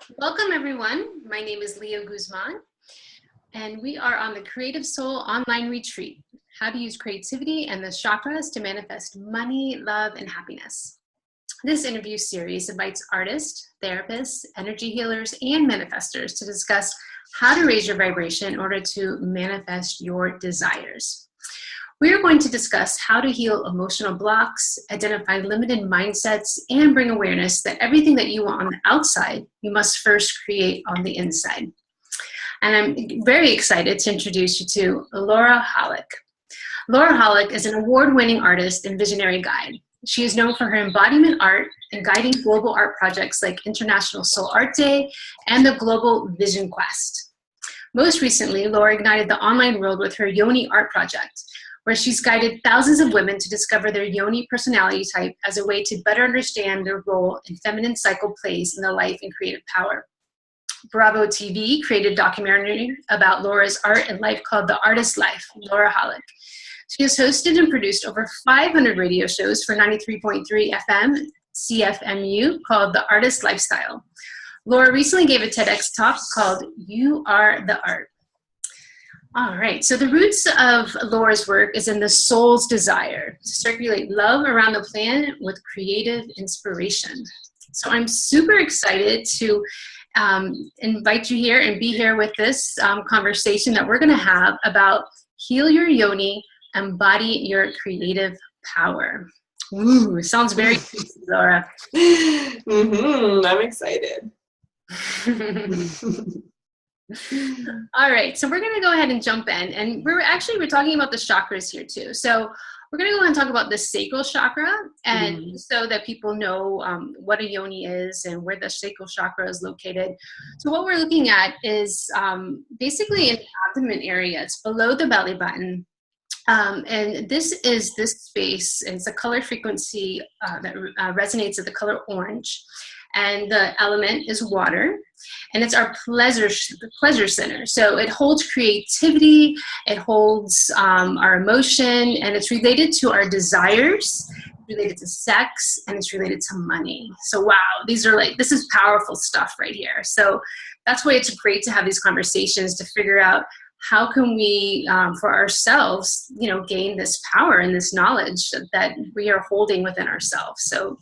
Welcome, everyone. My name is Leah Guzman, and we are on the Creative Soul Online Retreat, how to use creativity and the chakras to manifest money, love, and happiness. This interview series invites artists, therapists, energy healers, and manifestors to discuss how to raise your vibration in order to manifest your desires. We are going to discuss how to heal emotional blocks, identify limited mindsets, and bring awareness that everything that you want on the outside, you must first create on the inside. And I'm very excited to introduce you to Laura Hollick. Laura Hollick is an award-winning artist and visionary guide. She is known for her embodiment art and guiding global art projects like International Soul Art Day and the Global Vision Quest. Most recently, Laura ignited the online world with her Yoni art project, where she's guided thousands of women to discover their Yoni personality type as a way to better understand their role in feminine cycle plays in their life and creative power. Bravo TV created a documentary about Laura's art and life called The Artist's Life, Laura Hollick. She has hosted and produced over 500 radio shows for 93.3 FM CFMU called The Artist Lifestyle. Laura recently gave a TEDx talk called You Are the Art. All right, so the roots of Laura's work is in the soul's desire to circulate love around the planet with creative inspiration. So I'm super excited to invite you here and be here with this conversation that we're going to have about heal your Yoni, embody your creative power. Ooh, sounds very juicy, Laura. I'm excited. All right, so we're going to go ahead and jump in, and we're talking about the chakras here too. So we're going to go ahead and talk about the Sacral Chakra, and so that people know what a Yoni is and where the Sacral Chakra is located. So what we're looking at is basically in the abdomen area. It's below the belly button. And this is this space. It's a color frequency that resonates with the color orange. And the element is water, and it's our pleasure center. So it holds creativity, it holds our emotion, and it's related to our desires, related to sex, and it's related to money. So wow, this is powerful stuff right here. So that's why it's great to have these conversations to figure out how can we, for ourselves, gain this power and this knowledge that we are holding within ourselves. So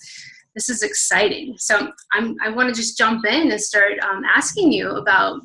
this is exciting. So I want to just jump in and start asking you about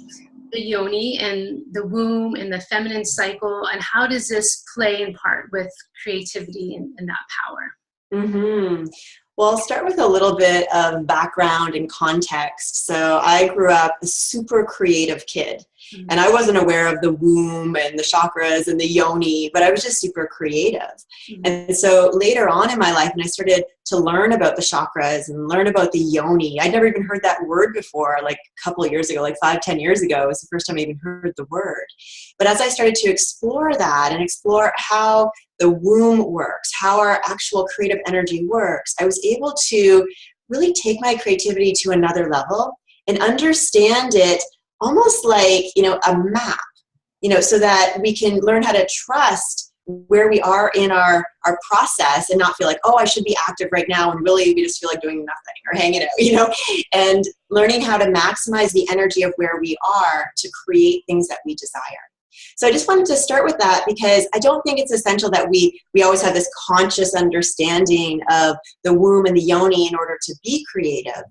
the Yoni and the womb and the feminine cycle, and how does this play in part with creativity and that power? Well, I'll start with a little bit of background and context. So I grew up a super creative kid, and I wasn't aware of the womb and the chakras and the Yoni, but I was just super creative. And so later on in my life, when I started to learn about the chakras and learn about the Yoni, I'd never even heard that word before, like a couple of years ago, like 5-10 years ago, it was the first time I even heard the word. But as I started to explore that and explore how the womb works, how our actual creative energy works, I was able to really take my creativity to another level and understand it almost like, a map, so that we can learn how to trust where we are in our process and not feel like, oh, I should be active right now, and really we just feel like doing nothing or hanging out, and learning how to maximize the energy of where we are to create things that we desire. So I just wanted to start with that because I don't think it's essential that we always have this conscious understanding of the womb and the Yoni in order to be creative.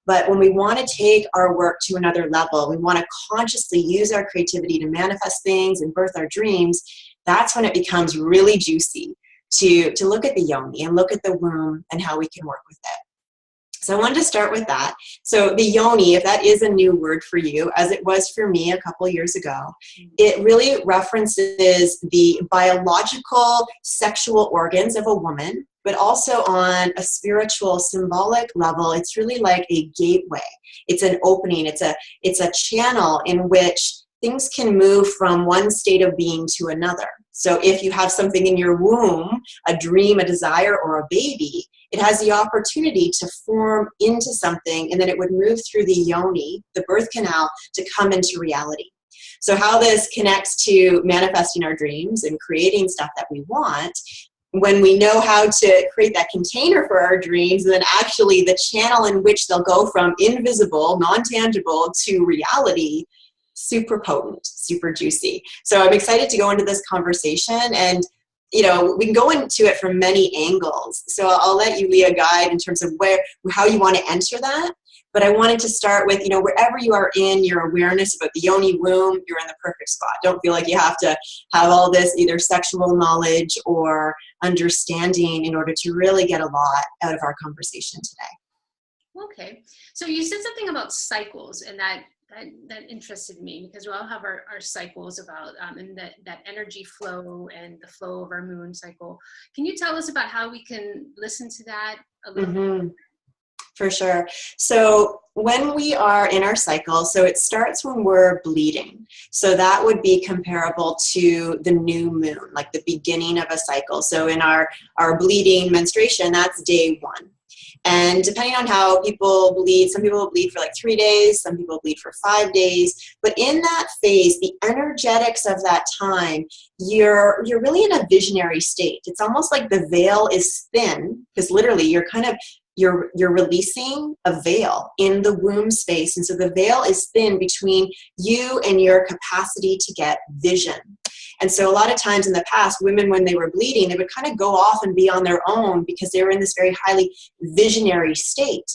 But when we want to take our work to another level, we want to consciously use our creativity to manifest things and birth our dreams, that's when it becomes really juicy to look at the Yoni and look at the womb and how we can work with it. So I wanted to start with that. So the Yoni, if that is a new word for you, as it was for me a couple years ago, it really references the biological sexual organs of a woman, but also on a spiritual, symbolic level, it's really like a gateway. It's an opening. It's a channel in which things can move from one state of being to another. So if you have something in your womb, a dream, a desire, or a baby, it has the opportunity to form into something, and then it would move through the Yoni, the birth canal, to come into reality. So how this connects to manifesting our dreams and creating stuff that we want when we know how to create that container for our dreams, and then actually the channel in which they'll go from invisible, non-tangible to reality, super potent, super juicy. So I'm excited to go into this conversation, and we can go into it from many angles. So I'll let you, Leah, guide in terms of how you want to enter that. But I wanted to start with, wherever you are in your awareness about the Yoni womb, you're in the perfect spot. Don't feel like you have to have all this either sexual knowledge or understanding in order to really get a lot out of our conversation today. Okay. So you said something about cycles, and that interested me, because we all have our cycles about and that energy flow and the flow of our moon cycle. Can you tell us about how we can listen to that a little bit? For sure. So when we are in our cycle, so it starts when we're bleeding. So that would be comparable to the new moon, like the beginning of a cycle. So in our bleeding menstruation, that's day 1. And depending on how people bleed, some people will bleed for like 3 days, some people bleed for 5 days. But in that phase, the energetics of that time, you're really in a visionary state. It's almost like the veil is thin, because literally you're releasing a veil in the womb space. And so the veil is thin between you and your capacity to get vision. And so a lot of times in the past, women, when they were bleeding, they would kind of go off and be on their own because they were in this very highly visionary state.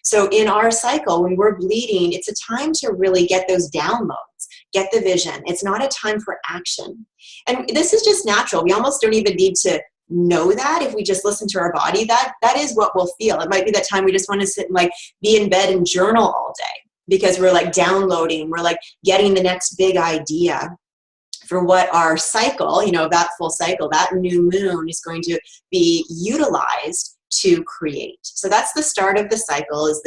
So in our cycle, when we're bleeding, it's a time to really get those downloads, get the vision. It's not a time for action. And this is just natural. We almost don't even need to know that. If we just listen to our body, that is what we'll feel. It might be that time we just want to sit and be in bed and journal all day, because we're downloading, we're getting the next big idea for what our cycle, that full cycle, that new moon is going to be utilized to create. So that's the start of the cycle, is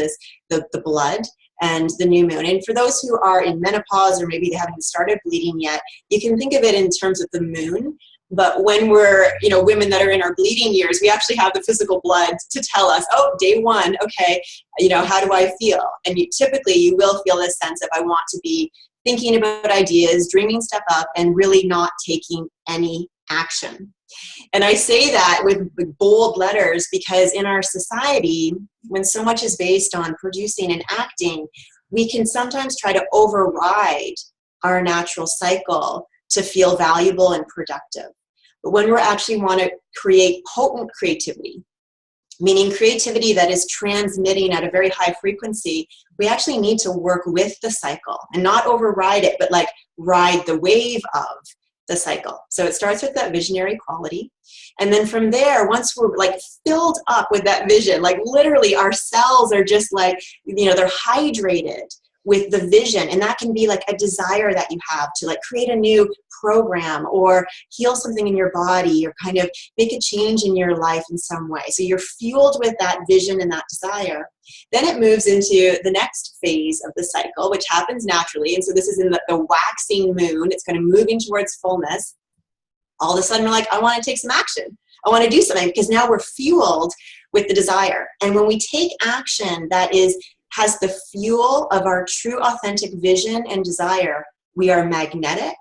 the blood and the new moon. And for those who are in menopause, or maybe they haven't started bleeding yet, you can think of it in terms of the moon. But when we're, women that are in our bleeding years, we actually have the physical blood to tell us, oh, day 1, okay, how do I feel? And typically you will feel this sense of, I want to be thinking about ideas, dreaming stuff up, and really not taking any action. And I say that with bold letters because in our society, when so much is based on producing and acting, we can sometimes try to override our natural cycle to feel valuable and productive. But when we actually want to create potent creativity, meaning creativity that is transmitting at a very high frequency, we actually need to work with the cycle and not override it, but ride the wave of the cycle. So it starts with that visionary quality. And then from there, once we're filled up with that vision, literally our cells are just they're hydrated with the vision. And that can be a desire that you have to create a new program or heal something in your body or kind of make a change in your life in some way. So you're fueled with that vision and that desire. Then it moves into the next phase of the cycle, which happens naturally. And so this is in the waxing moon. It's kind of moving towards fullness. All of a sudden we're I want to take some action. I want to do something, because now we're fueled with the desire. And when we take action that has the fuel of our true authentic vision and desire, we are magnetic,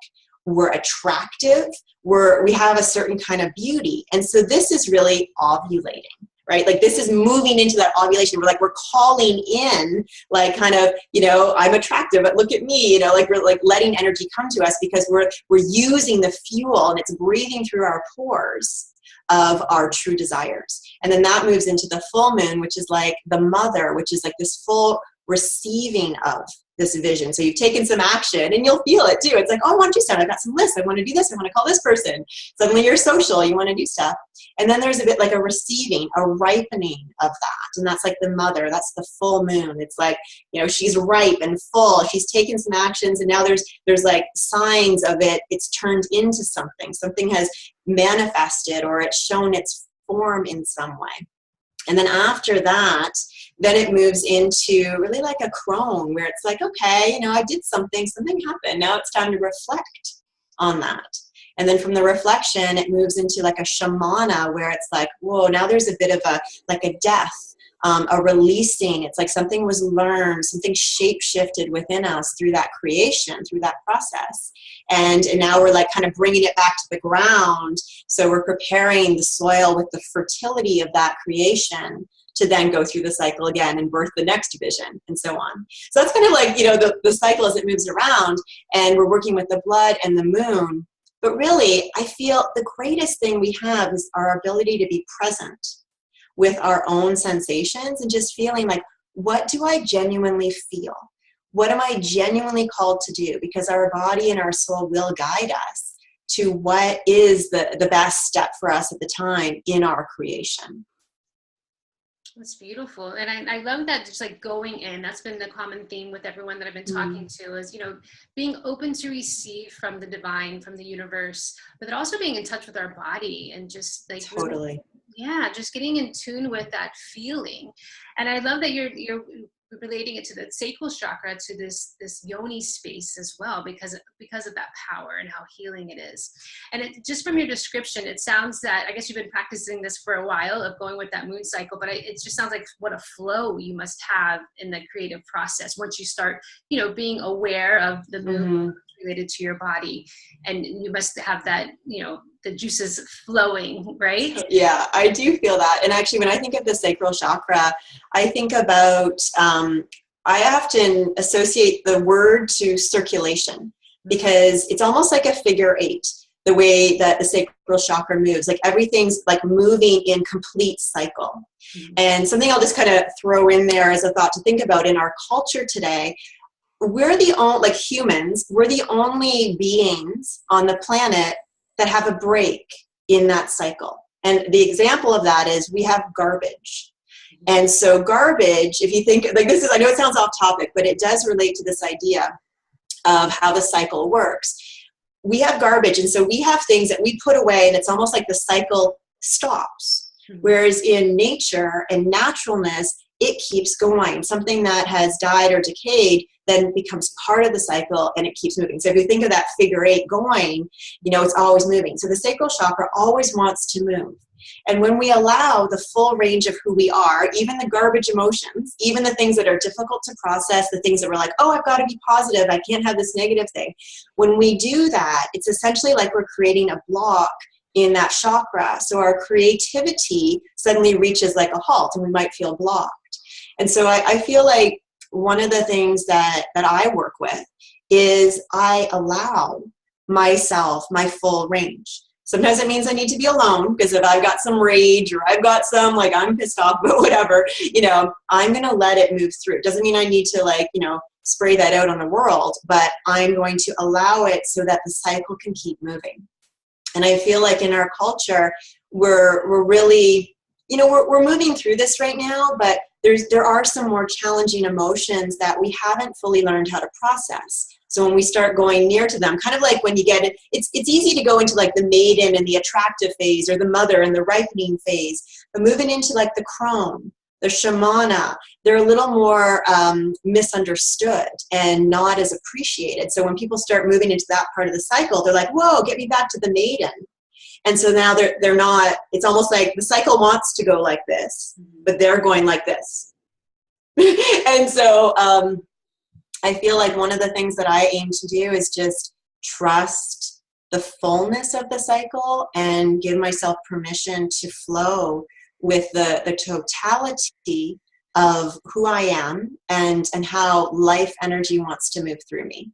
we're attractive, we have a certain kind of beauty. And so this is really ovulating, right? This is moving into that ovulation. We're calling in, I'm attractive, but look at me, we're letting energy come to us because we're using the fuel, and it's breathing through our pores of our true desires. And then that moves into the full moon, which is the mother, which is this full receiving of this vision. So you've taken some action, and you'll feel it too. It's oh, I want to do something. I've got some lists. I want to do this. I want to call this person. Suddenly you're social. You want to do stuff. And then there's a bit a receiving, a ripening of that. And that's the mother. That's the full moon. It's she's ripe and full. She's taken some actions, and now there's signs of it. It's turned into something. Something has manifested, or it's shown its form in some way. And then after that, then it moves into really a crone, where it's okay, I did something happened. Now it's time to reflect on that. And then from the reflection, it moves into a shamana, where it's whoa, now there's a bit of a death a releasing. It's like something was learned, something shape-shifted within us through that creation, through that process. And now we're like kind of bringing it back to the ground. So we're preparing the soil with the fertility of that creation to then go through the cycle again and birth the next vision, and so on. So that's kind of like, the cycle as it moves around, and we're working with the blood and the moon. But really, I feel the greatest thing we have is our ability to be present with our own sensations and just feeling like, what do I genuinely feel? What am I genuinely called to do? Because our body and our soul will guide us to what is the best step for us at the time in our creation. That's beautiful. And I love that, just like going in, that's been the common theme with everyone that I've been talking to is, being open to receive from the divine, from the universe, but then also being in touch with our body and just like, totally. Just getting in tune with that feeling. And I love that you're relating it to the sacral chakra, to this Yoni space as well, because of that power and how healing it is. And just from your description, it sounds that, I guess you've been practicing this for a while of going with that moon cycle, but it just sounds like what a flow you must have in the creative process once you start, being aware of the moon related to your body, and you must have that, the juices flowing, right? Yeah, I do feel that. And actually, when I think of the sacral chakra, I think about, I often associate the word to circulation, because it's almost like a figure eight, the way that the sacral chakra moves. Like everything's like moving in complete cycle. And something I'll just kind of throw in there as a thought to think about in our culture today, we're the only, like humans, we're the only beings on the planet that have a break in that cycle. And the example of that is we have garbage. And so garbage, if you think, like this is, I know it sounds off topic, but it does relate to this idea of how the cycle works. We have garbage, and so we have things that we put away, and it's almost like the cycle stops. Whereas in nature and naturalness, it keeps going. Something that has died or decayed then becomes part of the cycle, and it keeps moving. So if you think of that figure eight going, it's always moving. So the sacral chakra always wants to move. And when we allow the full range of who we are, even the garbage emotions, even the things that are difficult to process, the things that we're like, oh, I've got to be positive, I can't have this negative thing. When we do that, it's essentially like we're creating a block in that chakra. So our creativity suddenly reaches like a halt, and we might feel blocked. And so I feel like one of the things that I work with is I allow myself my full range. Sometimes it means I need to be alone, because if I've got some rage or I've got some, like, I'm pissed off, but whatever, I'm going to let it move through. It doesn't mean I need to spray that out on the world, but I'm going to allow it so that the cycle can keep moving. And I feel like in our culture, we're really, we're moving through this right now, but there are some more challenging emotions that we haven't fully learned how to process. So when we start going near to them, kind of like when you get it, it's easy to go into like the maiden and the attractive phase, or the mother and the ripening phase, but moving into like the crone, the shamana, they're a little more misunderstood and not as appreciated. So when people start moving into that part of the cycle, they're like, whoa, get me back to the maiden. And so now they're not, it's almost like the cycle wants to go like this, but they're going like this. And so I feel like one of the things that I aim to do is just trust the fullness of the cycle and give myself permission to flow with the totality of who I am and how life energy wants to move through me.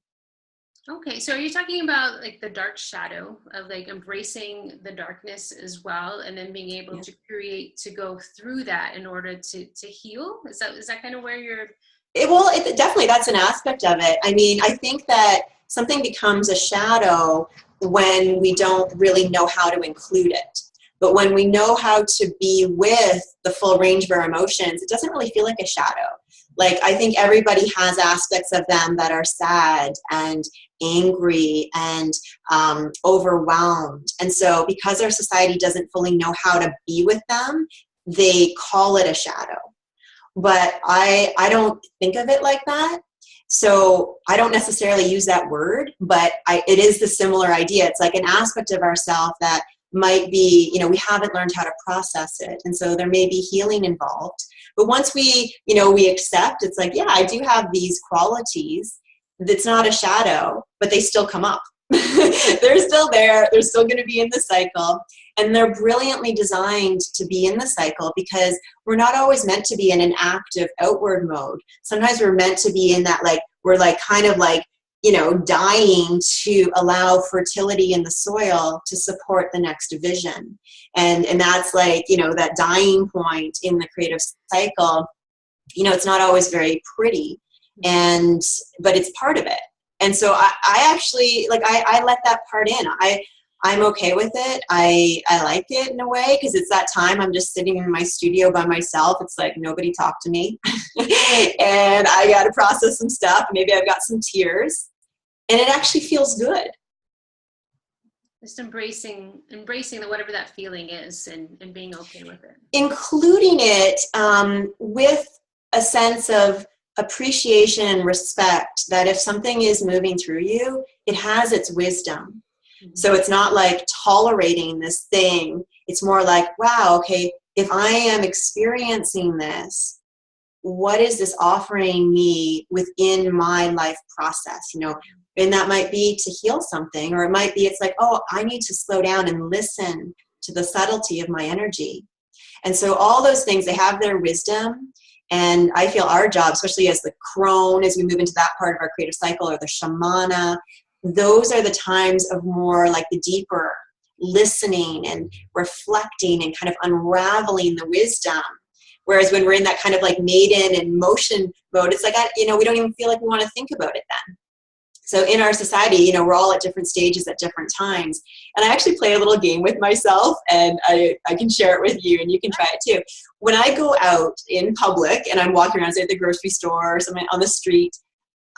Okay, so are you talking about like the dark shadow of like embracing the darkness as well, and then being able to create, to go through that in order to heal? Is that kind of where you're? Definitely, that's an aspect of it. I mean, I think that something becomes a shadow when we don't really know how to include it. But when we know how to be with the full range of our emotions, it doesn't really feel like a shadow. Like, I think everybody has aspects of them that are sad and angry and overwhelmed. And so because our society doesn't fully know how to be with them, they call it a shadow. But I don't think of it like that. So I don't necessarily use that word, but it is the similar idea. It's like an aspect of ourselves that might be, we haven't learned how to process it. And so there may be healing involved. But once we accept, it's like, yeah, I do have these qualities. That's not a shadow, but they still come up. They're still there. They're still going to be in the cycle. And they're brilliantly designed to be in the cycle because we're not always meant to be in an active outward mode. Sometimes we're meant to be in that, we're kind of dying to allow fertility in the soil to support the next vision. And that's that dying point in the creative cycle. It's not always very pretty, but it's part of it. And so I actually, I let that part in. I'm okay with it. I like it in a way because it's that time I'm just sitting in my studio by myself. It's like nobody talked to me. And I got to process some stuff. Maybe I've got some tears. And it actually feels good. Just embracing whatever that feeling is and being okay with it. Including it with a sense of appreciation and respect that if something is moving through you, it has its wisdom. Mm-hmm. So it's not like tolerating this thing. It's more like, wow, okay, if I am experiencing this, what is this offering me within my life process? And that might be to heal something, or it might be, it's like, oh, I need to slow down and listen to the subtlety of my energy. And so all those things, they have their wisdom. And I feel our job, especially as the crone, as we move into that part of our creative cycle, or the shamana, those are the times of more like the deeper listening and reflecting and kind of unraveling the wisdom. Whereas when we're in that kind of maiden and motion mode, it's like, we don't even feel like we want to think about it then. So in our society, we're all at different stages at different times. And I actually play a little game with myself, and I can share it with you, and you can try it too. When I go out in public and I'm walking around, say at the grocery store or something on the street,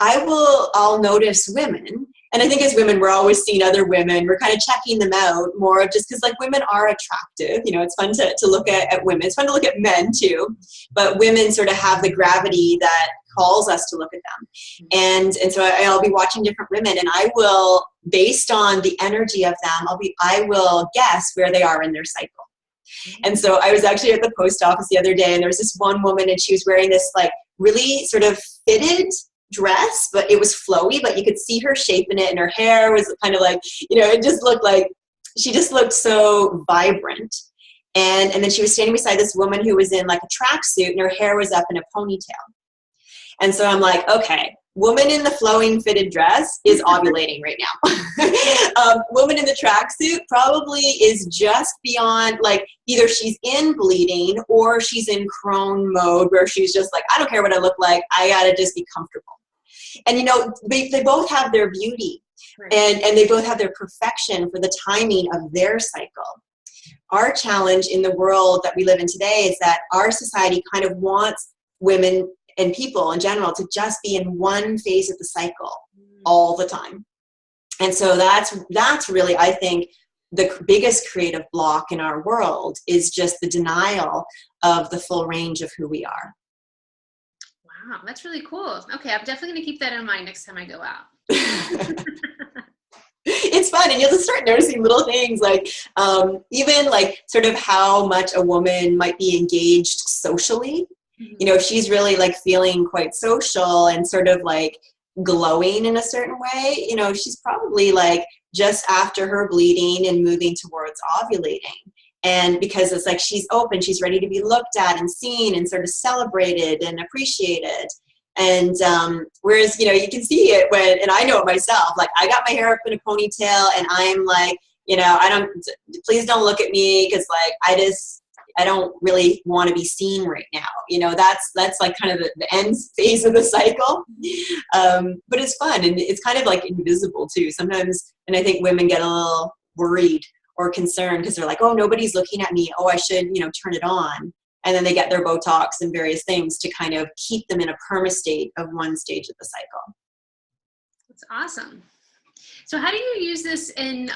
I'll notice women. And I think as women, we're always seeing other women. We're kind of checking them out more just because women are attractive. It's fun to look at women. It's fun to look at men too. But women sort of have the gravity that calls us to look at them. And so I'll be watching different women, and I will, based on the energy of them, I will guess where they are in their cycle. And so I was actually at the post office the other day, and there was this one woman, and she was wearing this really sort of fitted dress, but it was flowy, but you could see her shape in it, and her hair was kind of it just looked like she just looked so vibrant. And then she was standing beside this woman who was in a tracksuit, and her hair was up in a ponytail. And so I'm like, okay, woman in the flowing fitted dress is ovulating right now. Woman in the tracksuit probably is just beyond, either she's in bleeding or she's in crone mode where she's just I don't care what I look like. I got to just be comfortable. And, they both have their beauty, right, and they both have their perfection for the timing of their cycle. Our challenge in the world that we live in today is that our society kind of wants women and people in general to just be in one phase of the cycle all the time. And so that's really, I think, the biggest creative block in our world is just the denial of the full range of who we are. Wow, that's really cool. Okay, I'm definitely going to keep that in mind next time I go out. It's fun, and you'll just start noticing little things even sort of how much a woman might be engaged socially. If she's really feeling quite social and sort of glowing in a certain way, she's probably just after her bleeding and moving towards ovulating. And because it's she's open, she's ready to be looked at and seen and sort of celebrated and appreciated. And whereas, you can see it and I know it myself, I got my hair up in a ponytail, and I'm please don't look at me because I don't really want to be seen right now. That's kind of the end phase of the cycle. But it's fun, and it's kind of invisible too sometimes. And I think women get a little worried or concerned because they're oh, nobody's looking at me. Oh, I should, turn it on. And then they get their Botox and various things to kind of keep them in a perma-state of one stage of the cycle. That's awesome. So how do you use this in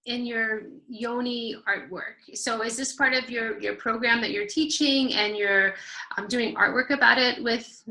your Yoni artwork? So is this part of your program that you're teaching, and you're doing artwork about it with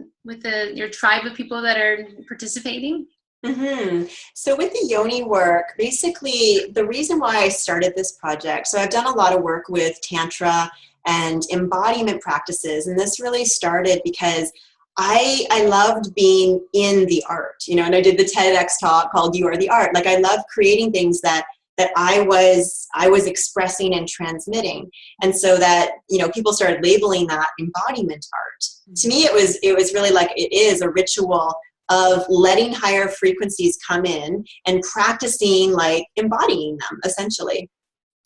your tribe of people that are participating? So with the Yoni work, basically the reason why I started this project, so I've done a lot of work with Tantra and embodiment practices, and this really started because I loved being in the art, and I did the TEDx talk called You Are the Art. Like I love creating things that I was expressing and transmitting. And so that, people started labeling that embodiment art. To me, it was really like it is a ritual of letting higher frequencies come in and practicing like embodying them essentially.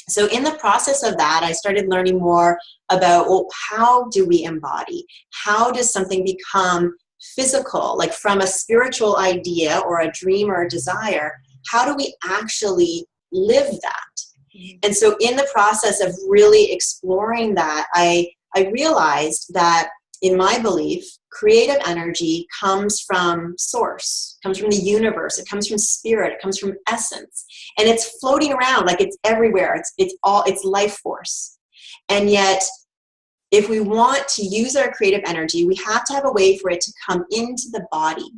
So in the process of that, I started learning more about, well, how do we embody? How does something become physical, like from a spiritual idea or a dream or a desire? How do we actually live that? And so in the process of really exploring that, I realized that in my belief, creative energy comes from source, comes from the universe, it comes from spirit, it comes from essence, and it's floating around like it's everywhere. It's life force. And yet, if we want to use our creative energy, we have to have a way for it to come into the body.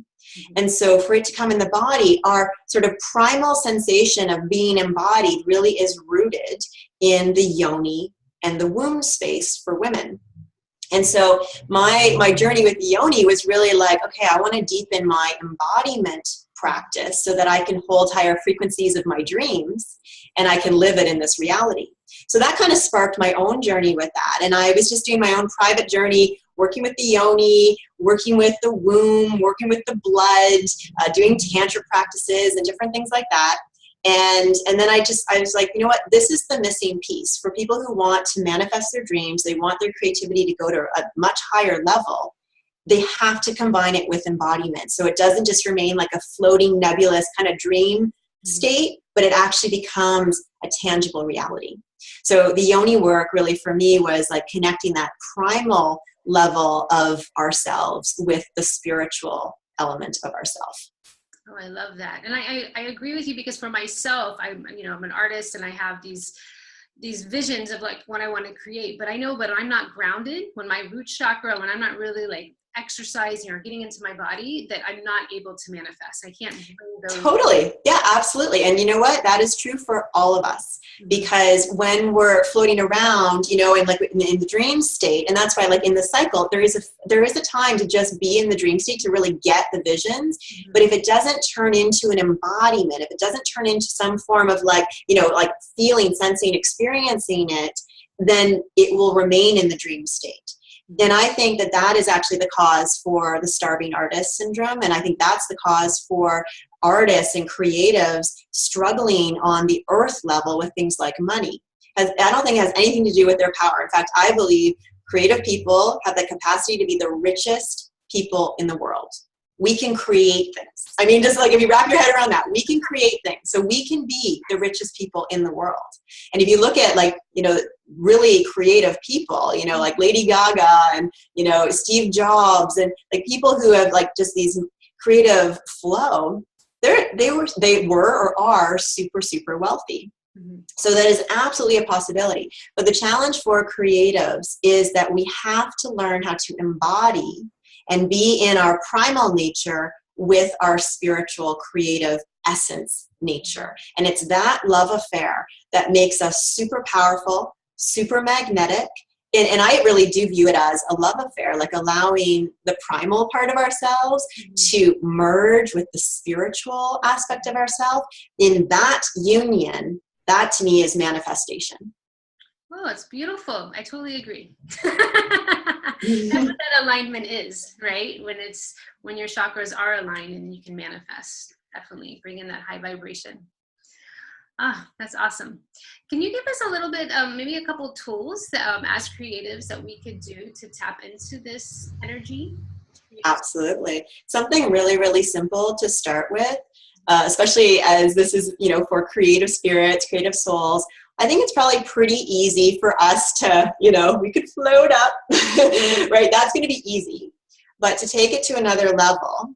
And so for it to come in the body, our sort of primal sensation of being embodied really is rooted in the yoni and the womb space for women. And so my journey with the Yoni was really like, okay, I want to deepen my embodiment practice so that I can hold higher frequencies of my dreams and I can live it in this reality. So that kind of sparked my own journey with that. And I was just doing my own private journey, working with the Yoni, working with the womb, working with the blood, doing tantra practices and different things like that. And then I was like, you know what, this is the missing piece for people who want to manifest their dreams. They want their creativity to go to a much higher level. They have to combine it with embodiment. So it doesn't just remain like a floating, nebulous kind of dream state, but it actually becomes a tangible reality. So the Yoni work really for me was like connecting that primal level of ourselves with the spiritual element of ourselves. Oh, I love that. And I agree with you because for myself, I'm an artist and I have these visions of like what I want to create, but I know when I'm not grounded, when my root chakra, when I'm not really like exercising or getting into my body, that I'm not able to manifest. I can't bring those. Totally. Yeah, absolutely. And you know what? That is true for all of us because when we're floating around, and like in the dream state, and that's why like in the cycle, there is a time to just be in the dream state to really get the visions. But if it doesn't turn into an embodiment, if it doesn't turn into some form of like, like feeling, sensing, experiencing it, then it will remain in the dream state. And I think that is actually the cause for the starving artist syndrome. And I think that's the cause for artists and creatives struggling on the earth level with things like money. I don't think it has anything to do with their power. In fact, I believe creative people have the capacity to be the richest people in the world. We can create things. I mean, just like if you wrap your head around that, we can create things. So we can be the richest people in the world. And if you look at like, really creative people, like Lady Gaga and, Steve Jobs and like people who have like just these creative flow, they were or are super, super wealthy. So that is absolutely a possibility. But the challenge for creatives is that we have to learn how to embody and be in our primal nature with our spiritual creative essence nature. And it's that love affair that makes us super powerful, super magnetic. And I really do view it as a love affair, like allowing the primal part of ourselves to merge with the spiritual aspect of ourselves. In that union, that to me is manifestation. Oh, it's beautiful. I totally agree. That's what that alignment is, right? When your chakras are aligned and you can manifest, definitely bring in that high vibration. Ah, that's awesome. Can you give us a little bit, maybe a couple tools that, as creatives that we could do to tap into this energy? Absolutely. Something really, really simple to start with, especially as this is, for creative spirits, creative souls. I think it's probably pretty easy for us to, we could float up, right? That's going to be easy. But to take it to another level,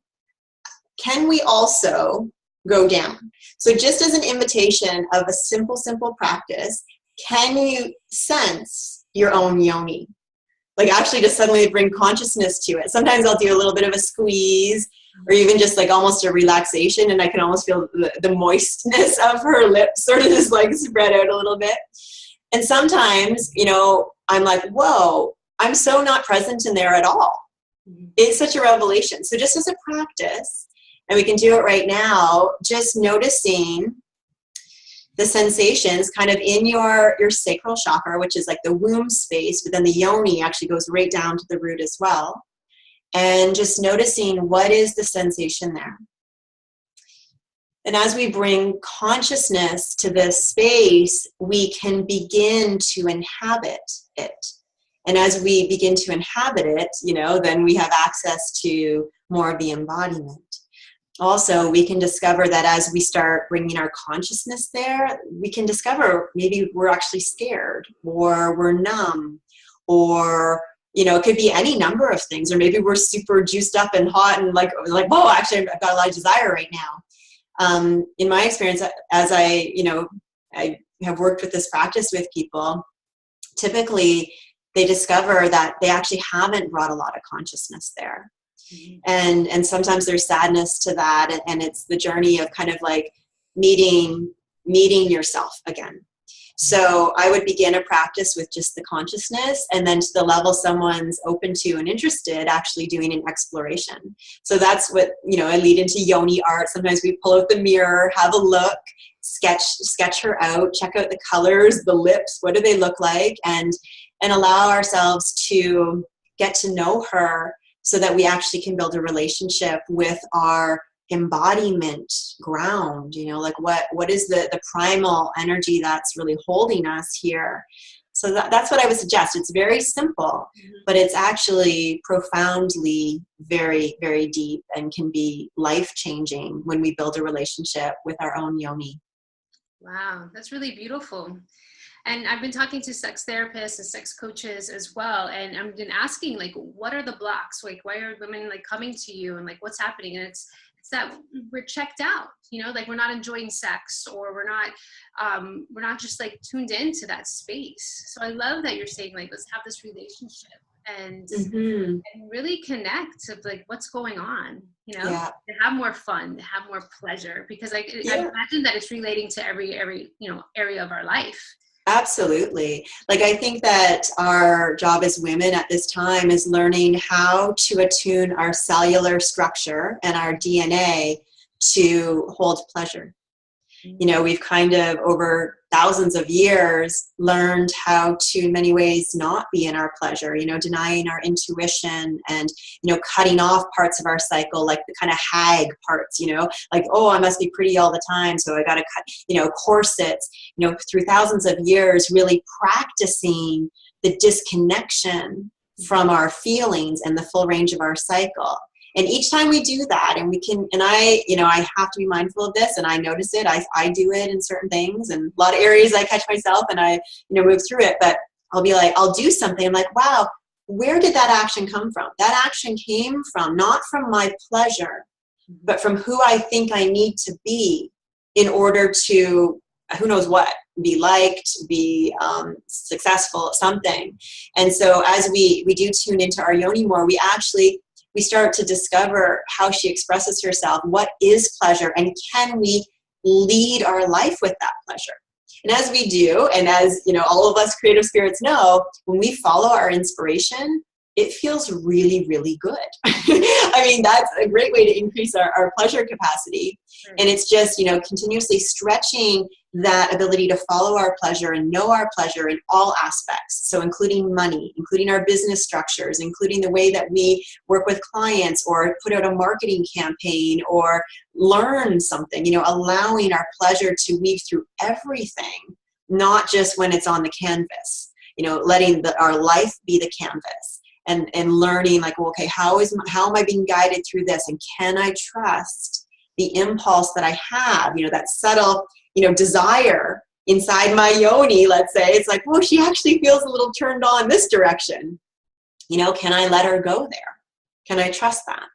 can we also go down? So just as an invitation of a simple practice, can you sense your own yoni? Like actually just suddenly bring consciousness to it. Sometimes I'll do a little bit of a squeeze or even just like almost a relaxation. And I can almost feel the moistness of her lips sort of just like spread out a little bit. And sometimes, you know, I'm like, whoa, I'm so not present in there at all. It's such a revelation. So just as a practice, and we can do it right now, just noticing the sensations kind of in your sacral chakra, which is like the womb space, but then the yoni actually goes right down to the root as well. And just noticing what is the sensation there. And as we bring consciousness to this space, we can begin to inhabit it. And as we begin to inhabit it, you know, then we have access to more of the embodiment. Also, we can discover that as we start bringing our consciousness there, we can discover maybe we're actually scared, or we're numb, or, you know, it could be any number of things, or maybe we're super juiced up and hot and like, whoa, actually I've got a lot of desire right now. In my experience, as I have worked with this practice with people, typically they discover that they actually haven't brought a lot of consciousness there. And sometimes there's sadness to that, and it's the journey of kind of like meeting yourself again. So I would begin a practice with just the consciousness, and then to the level someone's open to and interested, actually doing an exploration. So that's what, you know, I lead into Yoni art. Sometimes we pull out the mirror, have a look, sketch her out, check out the colors, the lips, what do they look like, and allow ourselves to get to know her, so that we actually can build a relationship with our embodiment ground, you know, like what is the primal energy that's really holding us here. So that's what I would suggest. It's very simple, but it's actually profoundly very, very deep, and can be life-changing when we build a relationship with our own yoni. Wow, that's really beautiful. And I've been talking to sex therapists and sex coaches as well. And I've been asking, like, what are the blocks? Like, why are women like coming to you, and like, what's happening? And it's that we're checked out, you know, like we're not enjoying sex, or we're not just like tuned into that space. So I love that you're saying, like, let's have this relationship and really connect to like what's going on, you know, to have more fun, to have more pleasure, because I imagine that it's relating to every, you know, area of our life. Absolutely. Like, I think that our job as women at this time is learning how to attune our cellular structure and our DNA to hold pleasure. You know, we've kind of over thousands of years learned how to, in many ways, not be in our pleasure, you know, denying our intuition, and, you know, cutting off parts of our cycle, like the kind of hag parts, you know, like, oh, I must be pretty all the time, so I got to cut, you know, corsets, you know, through thousands of years, really practicing the disconnection from our feelings and the full range of our cycle. And each time we do that, and we can, and I have to be mindful of this, and I notice it, I do it in certain things, and a lot of areas I catch myself, and I, you know, move through it, but I'll be like, I'll do something, I'm like, wow, where did that action come from? That action came from, not from my pleasure, but from who I think I need to be in order to, who knows what, be liked, be successful at something. And so as we do tune into our yoni more, we start to discover how she expresses herself, what is pleasure, and can we lead our life with that pleasure? And as we do, and as, you know, all of us creative spirits know, when we follow our inspiration, it feels really, really good. I mean, that's a great way to increase our pleasure capacity. And it's just, you know, continuously stretching that ability to follow our pleasure and know our pleasure in all aspects. So including money, including our business structures, including the way that we work with clients, or put out a marketing campaign, or learn something, you know, allowing our pleasure to weave through everything, not just when it's on the canvas, you know, letting our life be the canvas. And learning, like, well, okay, how am I being guided through this? And can I trust the impulse that I have, you know, that subtle, you know, desire inside my yoni, let's say, it's like, well, she actually feels a little turned on this direction. You know, can I let her go there? Can I trust that?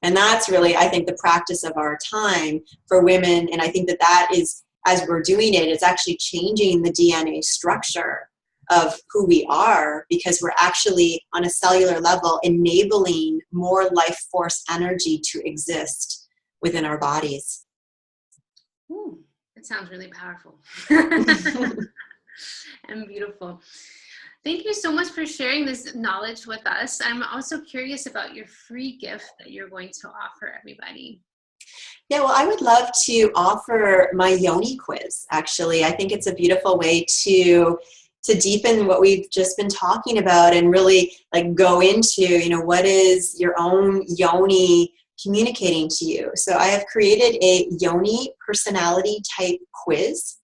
And that's really, I think, the practice of our time for women. And I think that is, as we're doing it, it's actually changing the DNA structure of who we are, because we're actually on a cellular level enabling more life force energy to exist within our bodies. Ooh, that sounds really powerful and beautiful. Thank you so much for sharing this knowledge with us. I'm also curious about your free gift that you're going to offer everybody. Yeah, well, I would love to offer my Yoni quiz, actually. I think it's a beautiful way to deepen what we've just been talking about and really like go into, you know, what is your own Yoni communicating to you. So I have created a Yoni personality type quiz.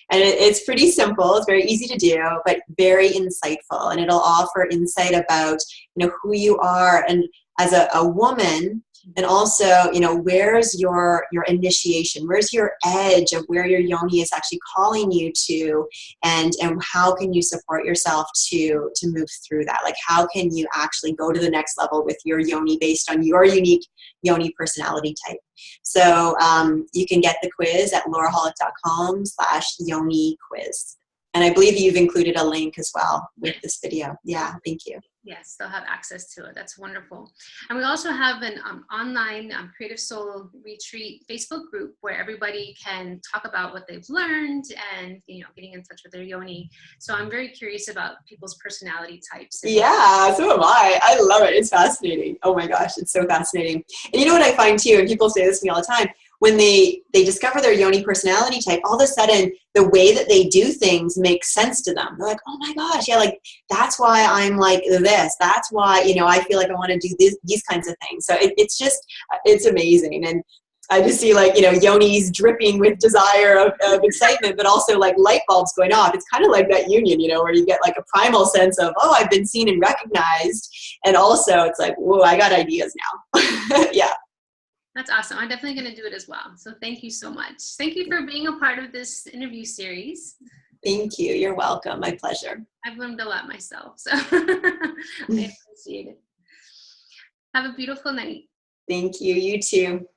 And it's pretty simple. It's very easy to do, but very insightful. And it'll offer insight about, you know, who you are and as a woman, and also, you know, where's your initiation? Where's your edge of where your Yoni is actually calling you to, and how can you support yourself to move through that? Like, how can you actually go to the next level with your Yoni based on your unique Yoni personality type? So you can get the quiz at laurahollick.com/Yoni quiz. And I believe you've included a link as well with this video. Yeah, thank you. Yes, they'll have access to it. That's wonderful. And we also have an online Creative Soul Retreat Facebook group where everybody can talk about what they've learned and, you know, getting in touch with their Yoni. So I'm very curious about people's personality types. Yeah, so am I. I love it. It's fascinating. Oh my gosh, it's so fascinating. And you know what I find too, and people say this to me all the time, when they discover their Yoni personality type, all of a sudden the way that they do things makes sense to them. They're like, oh my gosh, yeah, like that's why I'm like this. That's why, you know, I feel like I want to do these kinds of things. So it's amazing. And I just see like, you know, Yoni's dripping with desire of excitement, but also like light bulbs going off. It's kind of like that union, you know, where you get like a primal sense of, oh, I've been seen and recognized. And also it's like, whoa, I got ideas now. Yeah. That's awesome. I'm definitely going to do it as well. So thank you so much. Thank you for being a part of this interview series. Thank you. You're welcome. My pleasure. I've learned a lot myself, so I appreciate it. Have a beautiful night. Thank you. You too.